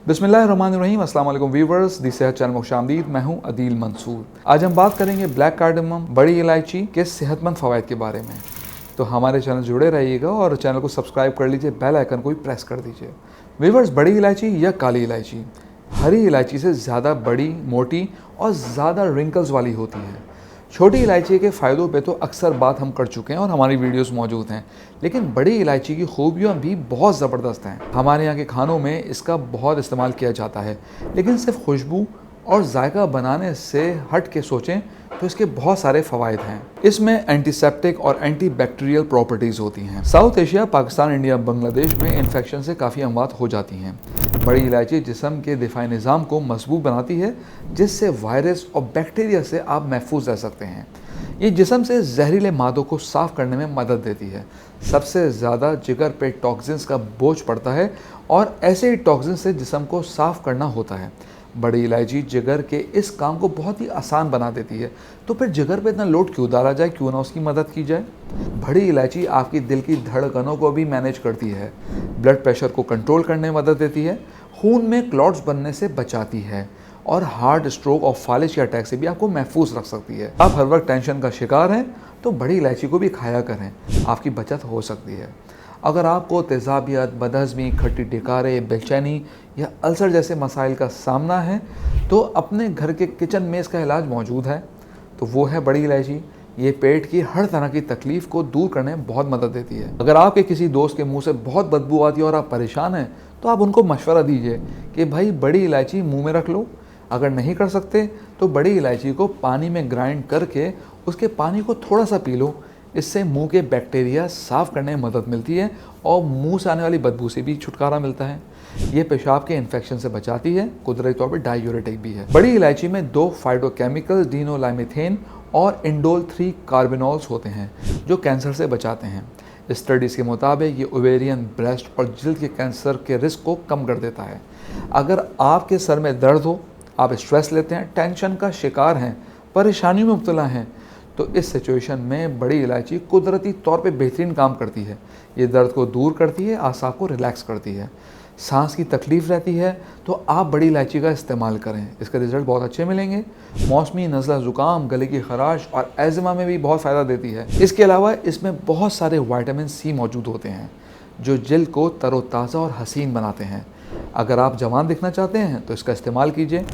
बिस्मिल्लाहिर्रहमानिर्रहीम, अस्सलाम वालेकुम व्यूवर्स, दी सेहत चैनल में खुशामदीद। मैं हूं अदील मंसूर। आज हम बात करेंगे ब्लैक कार्डमम, बड़ी इलायची के सेहतमंद फ़वाइद के बारे में। तो हमारे चैनल जुड़े रहिएगा और चैनल को सब्सक्राइब कर लीजिए, बेल आइकन को भी प्रेस कर दीजिए। व्यूवर्स, बड़ी इलायची या काली इलायची हरी इलायची से ज़्यादा बड़ी, मोटी और ज़्यादा रिंकल्स वाली होती है। छोटी इलायची के फ़ायदों पे तो अक्सर बात हम कर चुके हैं और हमारी वीडियोस मौजूद हैं, लेकिन बड़ी इलायची की खूबियाँ भी बहुत ज़बरदस्त हैं। हमारे यहाँ के खानों में इसका बहुत इस्तेमाल किया जाता है, लेकिन सिर्फ खुशबू और जायका बनाने से हट के सोचें तो इसके बहुत सारे फ़वाइद हैं। इसमें एंटीसेप्टिक और एंटी बैक्टीरियल प्रॉपर्टीज़ होती हैं। South Asia, Pakistan, India, Bangladesh में इन्फेक्शन से काफ़ी अमवात हो जाती हैं। बड़ी इलायची जिस्म के दिफाई निज़ाम को मजबूत बनाती है, जिससे वायरस और बैक्टीरिया से आप महफूज रह सकते हैं। ये जिस्म से जहरीले मादों को साफ़ करने में मदद देती है। सबसे ज़्यादा जिगर पे टॉक्सिन्स का बोझ पड़ता है और ऐसे ही टॉक्सिन्स से जिस्म को साफ़ करना होता है। बड़ी इलायची जिगर के इस काम को बहुत ही आसान बना देती है। तो फिर जिगर पे इतना लोड क्यों डाला जाए, क्यों ना उसकी मदद की जाए। बड़ी इलायची आपकी दिल की धड़कनों को भी मैनेज करती है, ब्लड प्रेशर को कंट्रोल करने में मदद देती है, खून में क्लॉट्स बनने से बचाती है और हार्ट स्ट्रोक और फालिज के अटैक से भी आपको महफूज रख सकती है। आप हर वक्त टेंशन का शिकार हैं तो बड़ी इलायची को भी खाया करें, आपकी बचत हो सकती है। अगर आपको तेज़ाबियत, बदहज़मी, खट्टी डकारे, बेचैनी या अल्सर जैसे मसाइल का सामना है तो अपने घर के किचन में इसका इलाज मौजूद है, तो वो है बड़ी इलायची। ये पेट की हर तरह की तकलीफ़ को दूर करने में बहुत मदद देती है। अगर आपके किसी दोस्त के मुंह से बहुत बदबू आती है और आप परेशान हैं तो आप उनको मशवरा दीजिए कि भाई बड़ी इलायची मुंह में रख लो। अगर नहीं कर सकते तो बड़ी इलायची को पानी में ग्राइंड करके उसके पानी को थोड़ा सा पी लो। इससे मुंह के बैक्टीरिया साफ़ करने में मदद मिलती है और मुंह से आने वाली बदबू से भी छुटकारा मिलता है। ये पेशाब के इन्फेक्शन से बचाती है, कुदरती तौर पर डायूरेटिक भी है। बड़ी इलायची में 2 फाइटोकेमिकल्स डिनोलाइमिथेन और इंडोल 3 कार्बिनॉल्स होते हैं जो कैंसर से बचाते हैं। स्टडीज़ के मुताबिक ये ओवेरियन, ब्रेस्ट और जल्द के कैंसर के रिस्क को कम कर देता है। अगर आपके सर में दर्द हो, आप स्ट्रेस लेते हैं, टेंशन का शिकार हैं, परेशानियों में मुब्तला हैं, तो इस सिचुएशन में बड़ी इलायची कुदरती तौर पे बेहतरीन काम करती है। ये दर्द को दूर करती है, आसाब को रिलैक्स करती है। सांस की तकलीफ़ रहती है तो आप बड़ी इलायची का इस्तेमाल करें, इसके रिज़ल्ट बहुत अच्छे मिलेंगे। मौसमी नज़ला ज़ुकाम, गले की खराश और एज़मा में भी बहुत फ़ायदा देती है। इसके अलावा इसमें बहुत सारे विटामिन सी मौजूद होते हैं जो जिल्द को तरोताज़ा और हसीन बनाते हैं। अगर आप जवान दिखना चाहते हैं तो इसका इस्तेमाल कीजिए।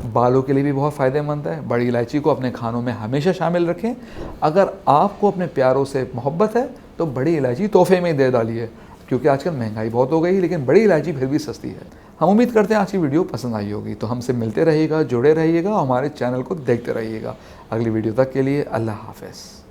बालों के लिए भी बहुत फ़ायदेमंद है। बड़ी इलायची को अपने खानों में हमेशा शामिल रखें। अगर आपको अपने प्यारों से मोहब्बत है तो बड़ी इलायची तोहफे में दे डालिए, क्योंकि आजकल महंगाई बहुत हो गई, लेकिन बड़ी इलायची फिर भी सस्ती है। हम उम्मीद करते हैं आज की वीडियो पसंद आई होगी। तो हमसे मिलते रहिएगा, जुड़े रहिएगा और हमारे चैनल को देखते रहिएगा। अगली वीडियो तक के लिए अल्लाह हाफ़िज़।